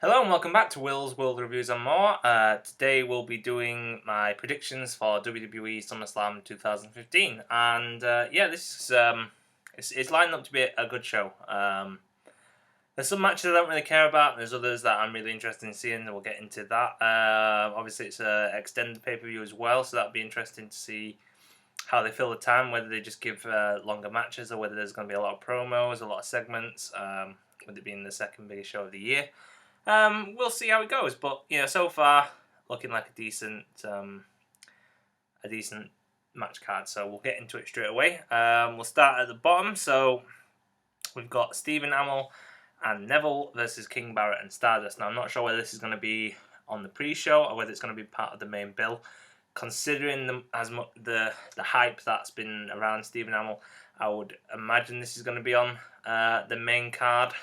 Hello and welcome back to Will's World Reviews and More. Today we'll be doing my predictions for WWE SummerSlam 2015, and this is it's lining up to be a good show. There's some matches I don't really care about, and there's others that I'm really interested in seeing, and we'll get into that. Obviously, it's an extended pay-per-view as well, so that'll be interesting to see how they fill the time, whether they just give longer matches or whether there's going to be a lot of promos, a lot of segments, with it being the second biggest show of the year. We'll see how it goes, but so far looking like a decent match card. So we'll get into it straight away. We'll start at the bottom. So we've got Stephen Amell and Neville versus King Barrett and Stardust. Now I'm not sure whether this is going to be on the pre-show or whether it's going to be part of the main bill. Considering the hype that's been around Stephen Amell, I would imagine this is going to be on the main card.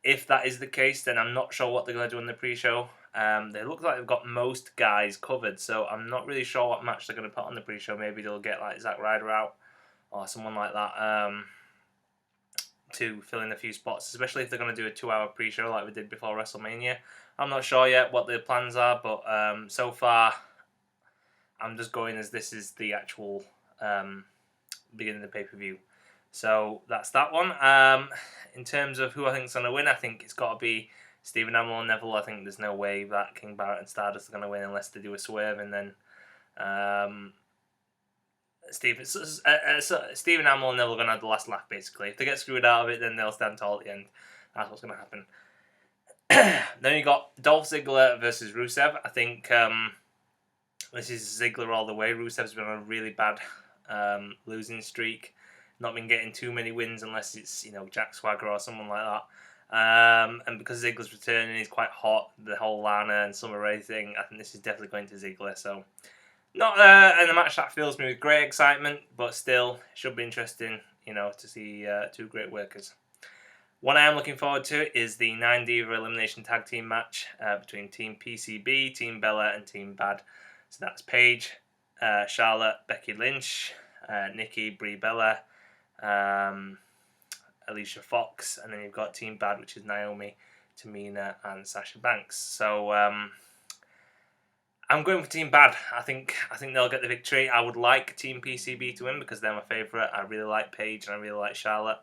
If that is the case, then I'm not sure what they're going to do in the pre-show. They look like they've got most guys covered, so I'm not really sure what match they're going to put on the pre-show. Maybe they'll get like Zack Ryder out or someone like that to fill in a few spots, especially if they're going to do a 2-hour pre-show like we did before WrestleMania. I'm not sure yet what their plans are, but so far I'm just going as this is the actual beginning of the pay-per-view. So that's that one. In terms of who I think is going to win, I think it's got to be Stephen Amell and Neville. I think there's no way that King Barrett and Stardust are going to win unless they do a swerve, and then Stephen Amell and Neville are going to have the last laugh, basically. If they get screwed out of it, then they'll stand tall at the end. That's what's going to happen. Then you got Dolph Ziggler versus Rusev. I think this is Ziggler all the way. Rusev's been on a really bad losing streak. Not been getting too many wins unless it's Jack Swagger or someone like that. And because Ziggler's returning, he's quite hot. The whole Lana and Summer Rae thing, I think this is definitely going to Ziggler. So not in a match that fills me with great excitement, but still it should be interesting, to see two great workers. One I am looking forward to is the 9-Diva Elimination Tag Team match between Team PCB, Team Bella, and Team Bad. So that's Paige, Charlotte, Becky Lynch, Nikki, Brie Bella, Alicia Fox, and then you've got Team Bad, which is Naomi, Tamina, and Sasha Banks. So I'm going for Team Bad. I think they'll get the victory. I would like Team PCB to win because they're my favourite. I really like Paige and I really like Charlotte.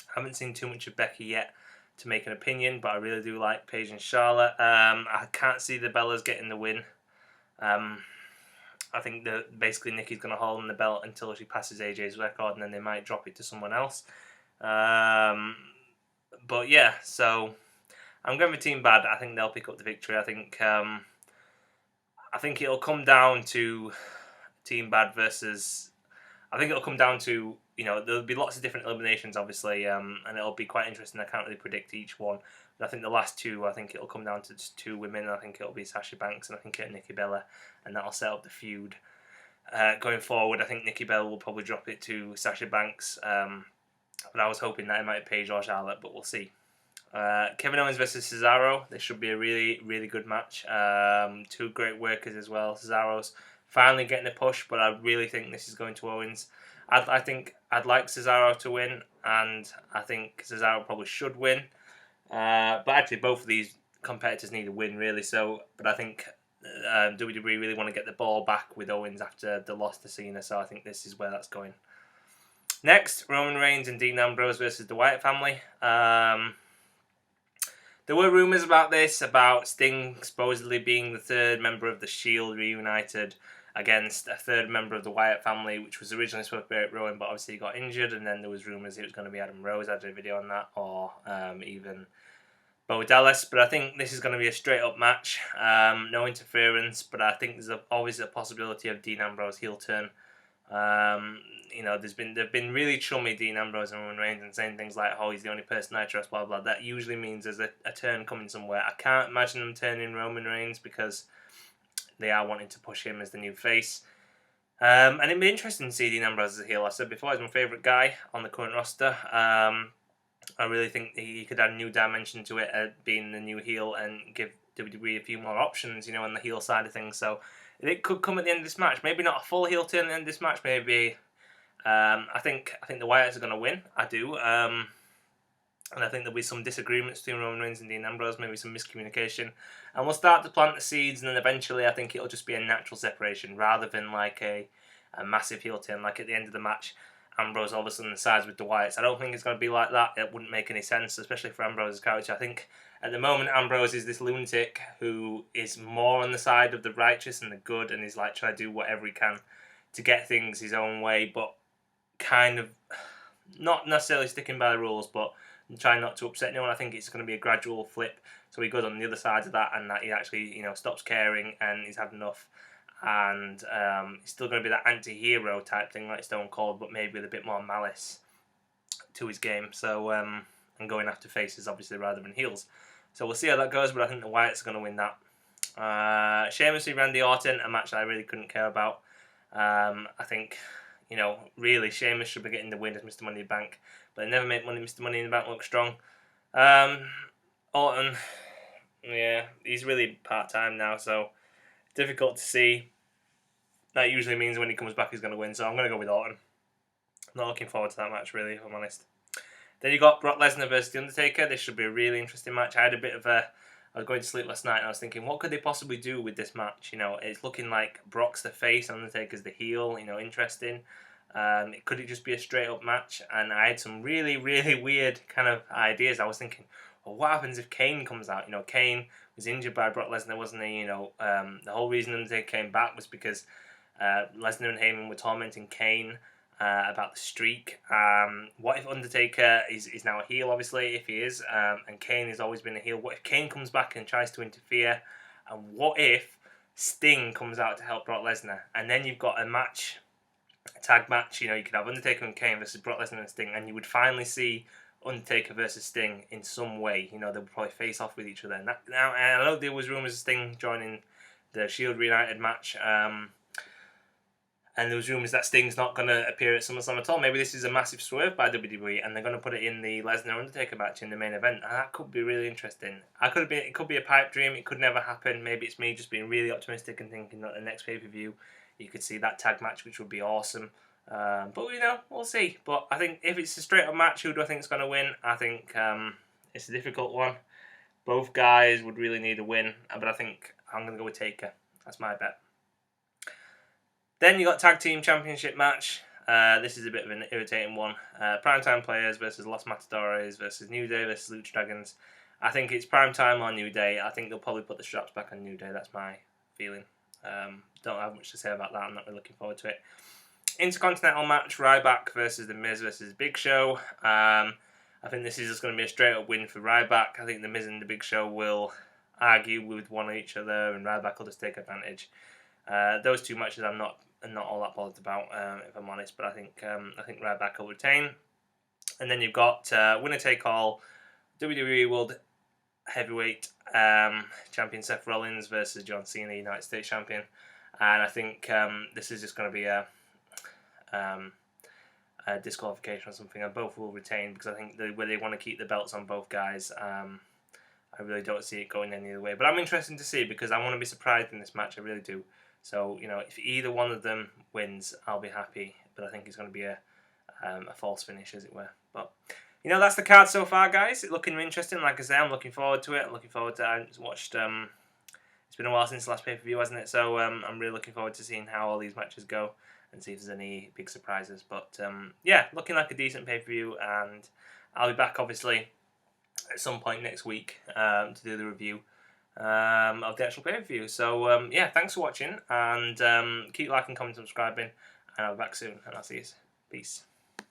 I haven't seen too much of Becky yet to make an opinion, but I really do like Paige and Charlotte. I can't see the Bellas getting the win. I think that basically Nikki's going to hold on the belt until she passes AJ's record, and then they might drop it to someone else. But yeah, so I'm going with Team Bad. I think they'll pick up the victory. I think it'll come down to Team Bad versus. I think it'll come down to there'll be lots of different eliminations, obviously, and it'll be quite interesting. I can't really predict each one. But I think the last two, I think it'll come down to just two women. I think it'll be Sasha Banks and I think Nikki Bella, and that'll set up the feud. Going forward, I think Nikki Bella will probably drop it to Sasha Banks, but I was hoping that it might be Paige or Charlotte, but we'll see. Kevin Owens versus Cesaro. This should be a really, really good match. Two great workers as well. Cesaro's finally getting a push, but I really think this is going to Owens. I think I'd like Cesaro to win, and I think Cesaro probably should win. But actually, both of these competitors need a win, really. But I think WWE really want to get the ball back with Owens after the loss to Cena, so I think this is where that's going. Next, Roman Reigns and Dean Ambrose versus the Wyatt family. There were rumours about this, about Sting supposedly being the third member of the Shield reunited against a third member of the Wyatt family, which was originally supposed to be Eric Rowan, but obviously he got injured, and then there was rumours it was going to be Adam Rose. I did a video on that, or even Bo Dallas. But I think this is going to be a straight-up match, no interference, but I think there's always a possibility of Dean Ambrose heel turn. They've been really chummy, Dean Ambrose and Roman Reigns, and saying things like, "Oh, he's the only person I trust," blah blah. That usually means there's a turn coming somewhere. I can't imagine them turning Roman Reigns because they are wanting to push him as the new face. And it'd be interesting to see Dean Ambrose as a heel. I said before, he's my favourite guy on the current roster. I really think he could add a new dimension to it, being the new heel, and give WWE a few more options, on the heel side of things. So it could come at the end of this match. Maybe not a full heel turn at the end of this match. Maybe I think the Wyatts are going to win. I do. And I think there'll be some disagreements between Roman Reigns and Dean Ambrose, maybe some miscommunication. And we'll start to plant the seeds, and then eventually I think it'll just be a natural separation rather than like a massive heel turn. Like at the end of the match, Ambrose all of a sudden sides with the Wyatts. I don't think it's going to be like that. It wouldn't make any sense, especially for Ambrose's character. I think at the moment Ambrose is this lunatic who is more on the side of the righteous and the good, and is like trying to do whatever he can to get things his own way, but kind of not necessarily sticking by the rules, but trying not to upset anyone. I think it's going to be a gradual flip, so he goes on the other side of that, and that he actually, stops caring and he's had enough, and he's still going to be that anti-hero type thing like Stone Cold, but maybe with a bit more malice to his game. So and going after faces obviously rather than heels. So we'll see how that goes, but I think the Wyatts are going to win that. Sheamus v Randy Orton, a match that I really couldn't care about. I think, really Sheamus should be getting the win as Mr. Money in the Bank, but they never make Mr. Money in the Bank look strong. Orton, yeah, he's really part-time now, so difficult to see. That usually means when he comes back he's going to win, so I'm going to go with Orton. Not looking forward to that match, really, if I'm honest. Then you got Brock Lesnar versus The Undertaker. This should be a really interesting match. I was going to sleep last night and I was thinking, what could they possibly do with this match? It's looking like Brock's the face, Undertaker's the heel. Interesting. Could it just be a straight up match? And I had some really, really weird kind of ideas. I was thinking, well, what happens if Kane comes out? Kane was injured by Brock Lesnar, wasn't he? The whole reason Undertaker came back was because Lesnar and Heyman were tormenting Kane about the streak. What if Undertaker is now a heel, obviously, if he is, and Kane has always been a heel? What if Kane comes back and tries to interfere? And what if Sting comes out to help Brock Lesnar? And then you've got a tag match, you could have Undertaker and Kane versus Brock Lesnar and Sting, and you would finally see Undertaker versus Sting in some way. They would probably face off with each other. And I know there was rumours of Sting joining the Shield Reunited match, and there was rumours that Sting's not going to appear at SummerSlam at all. Maybe this is a massive swerve by WWE, and they're going to put it in the Lesnar-Undertaker match in the main event. And that could be really interesting. It could be a pipe dream. It could never happen. Maybe it's me just being really optimistic and thinking that the next pay-per-view you could see that tag match, which would be awesome. But, we'll see. But I think if it's a straight-up match, who do I think is going to win? I think it's a difficult one. Both guys would really need a win, but I think I'm going to go with Taker. That's my bet. Then you got Tag Team Championship match. This is a bit of an irritating one. Primetime Players versus Los Matadores versus New Day versus Lucha Dragons. I think it's Primetime on New Day. I think they'll probably put the straps back on New Day. That's my feeling. Don't have much to say about that. I'm not really looking forward to it. Intercontinental match, Ryback versus The Miz versus Big Show. I think this is just going to be a straight up win for Ryback. I think The Miz and The Big Show will argue with one of each other, and Ryback will just take advantage. Those two matches I'm not all that bothered about, if I'm honest, but I think Ryback will retain. And then you've got winner take all, WWE World Heavyweight Champion Seth Rollins versus John Cena, United States Champion. And I think this is just going to be a disqualification or something, and both will retain, because I think where they want to keep the belts on both guys. I really don't see it going any other way, but I'm interested to see, because I want to be surprised in this match. I really do. So if either one of them wins, I'll be happy. But I think it's going to be a false finish, as it were. But that's the card so far, guys. It's looking interesting. Like I say, I'm looking forward to it. I watched. It's been a while since the last pay-per-view, hasn't it? So I'm really looking forward to seeing how all these matches go and see if there's any big surprises. But yeah, looking like a decent pay-per-view, and I'll be back obviously at some point next week to do the review of the actual pay-per-view. So yeah, thanks for watching, and keep liking, commenting, subscribing, and I'll be back soon, and I'll see you. Peace.